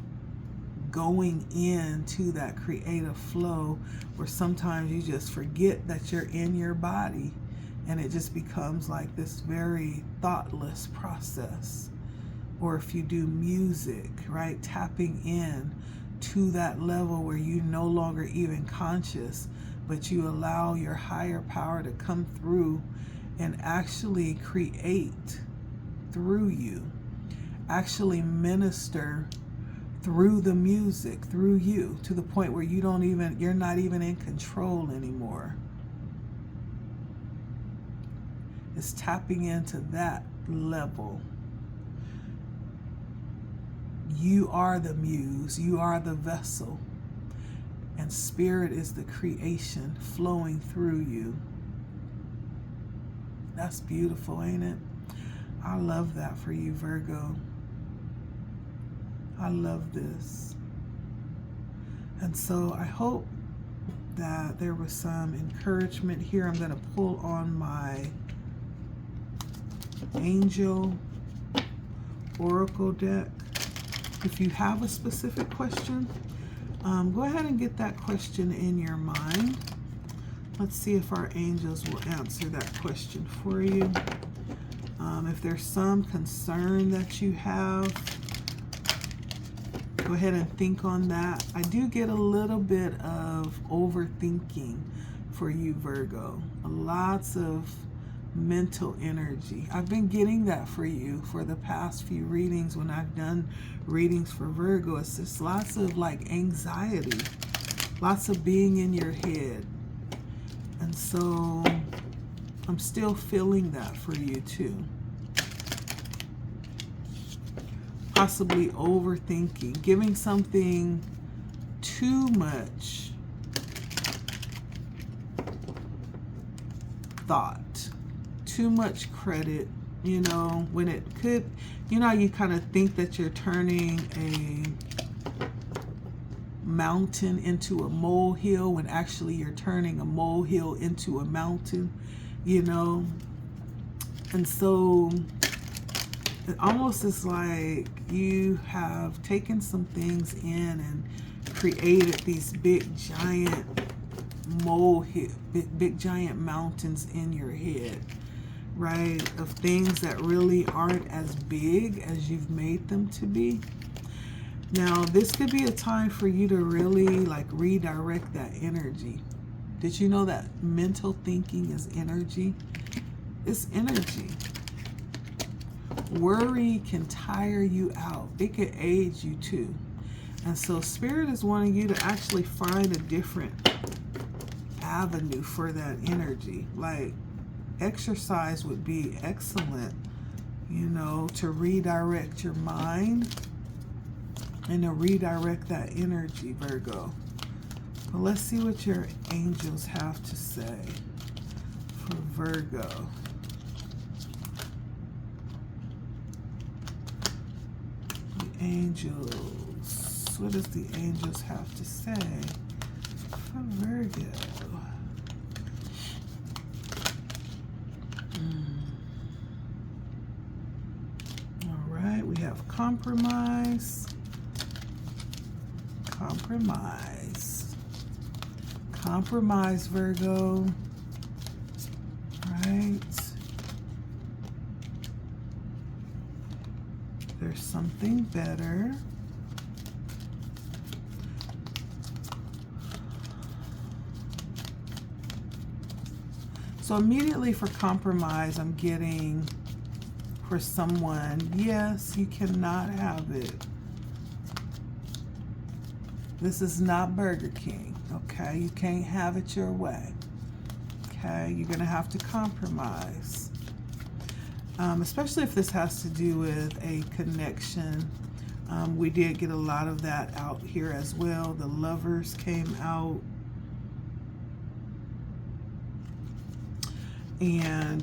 S1: going into that creative flow where sometimes you just forget that you're in your body, and it just becomes like this very thoughtless process. Or if you do music, right, tapping in to that level where you're no longer even conscious, but you allow your higher power to come through and actually create through you, actually minister through the music, through you, to the point where you're not even in control anymore. It's tapping into that level. You are the muse, you are the vessel, and spirit is the creation flowing through you. That's beautiful, ain't it? I love that for you, Virgo. I love this. And so I hope that there was some encouragement here. I'm going to pull on my Angel Oracle deck. If you have a specific question, go ahead and get that question in your mind. Let's see if our angels will answer that question for you. If there's some concern that you have, go ahead and think on that. I do get a little bit of overthinking for you, Virgo. Lots of mental energy. I've been getting that for you for the past few readings. When I've done readings for Virgo, it's just lots of like anxiety, lots of being in your head. And so I'm still feeling that for you too. Possibly overthinking, giving something too much thought, too much credit, you know, when it could, you know, you kind of think that you're turning a mountain into a molehill when actually you're turning a molehill into a mountain, you know. And so it almost is like you have taken some things in and created these big giant molehill, big giant mountains in your head, right? Of things that really aren't as big as you've made them to be. Now, this could be a time for you to really like redirect that energy. Did you know that mental thinking is energy? It's energy. Worry can tire you out. It can age you too. And so Spirit is wanting you to actually find a different avenue for that energy. Like exercise would be excellent, you know, to redirect your mind and to redirect that energy, Virgo. But let's see what your angels have to say for Virgo. The angels. What does the angels have to say for Virgo? All right, we have compromise. Compromise. Compromise, Virgo. Right. There's something better. So immediately for compromise, I'm getting for someone, yes, you cannot have it. This is not Burger King, okay? You can't have it your way, okay? You're gonna have to compromise. Especially if this has to do with a connection. We did get a lot of that out here as well. The Lovers came out. And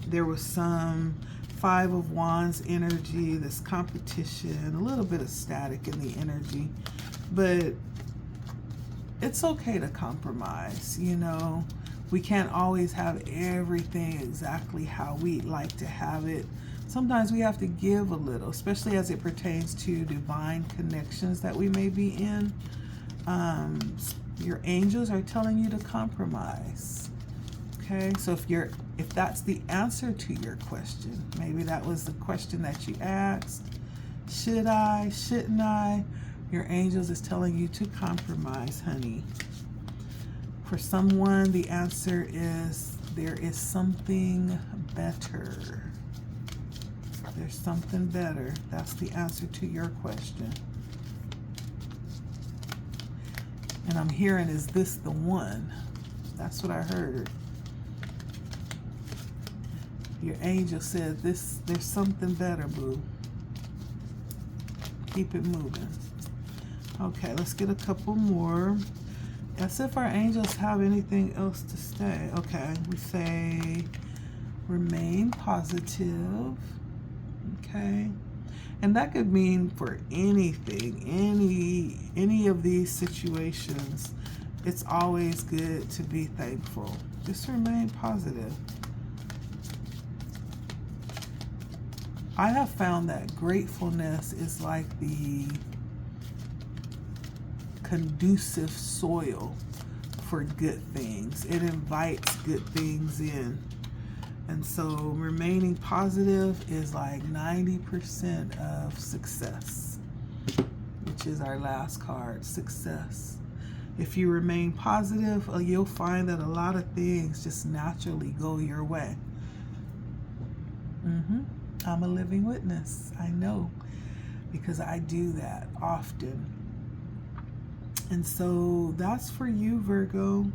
S1: there was some Five of Wands energy, this competition, a little bit of static in the energy. But it's okay to compromise, you know. We can't always have everything exactly how we like to have it. Sometimes we have to give a little, especially as it pertains to divine connections that we may be in. Your angels are telling you to compromise. Okay, so if that's the answer to your question, maybe that was the question that you asked, should I, shouldn't I? Your angels is telling you to compromise, honey. For someone, the answer is there is something better. There's something better. That's the answer to your question. And I'm hearing, is this the one? That's what I heard. Your angel said, there's something better, boo. Keep it moving. Okay, let's get a couple more. As if our angels have anything else to say. Okay, we say remain positive. Okay, and that could mean for anything, any of these situations. It's always good to be thankful. Just remain positive. I have found that gratefulness is like the conducive soil for good things. It invites good things in. And so remaining positive is like 90% of success, which is our last card, success. If you remain positive, you'll find that a lot of things just naturally go your way. I'm a living witness. I know, because I do that often. And so that's for you, Virgo.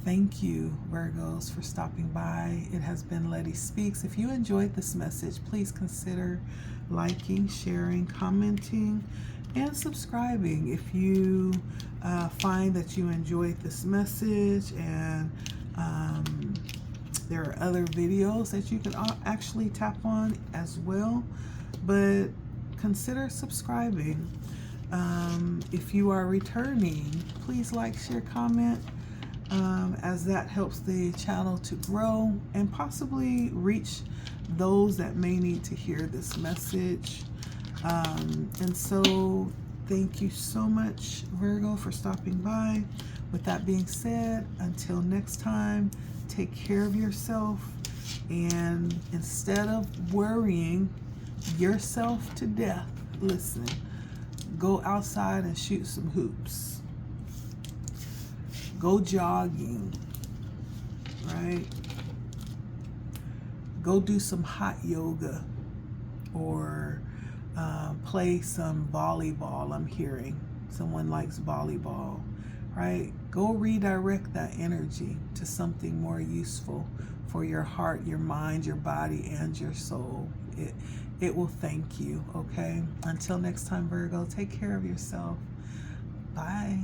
S1: Thank you, Virgos, for stopping by. It has been Letty Speaks. If you enjoyed this message, please consider liking, sharing, commenting, and subscribing. If you find that you enjoyed this message, and there are other videos that you can actually tap on as well, but consider subscribing. If you are returning, please like, share, comment, as that helps the channel to grow and possibly reach those that may need to hear this message. And so thank you so much, Virgo, for stopping by. With that being said, until next time, take care of yourself, and instead of worrying yourself to death, listen, go outside and shoot some hoops. Go jogging, right? Go do some hot yoga, or play some volleyball. I'm hearing someone likes volleyball, right? Go redirect that energy to something more useful for your heart, your mind, your body, and your soul. It will thank you, okay? Until next time, Virgo, take care of yourself. Bye.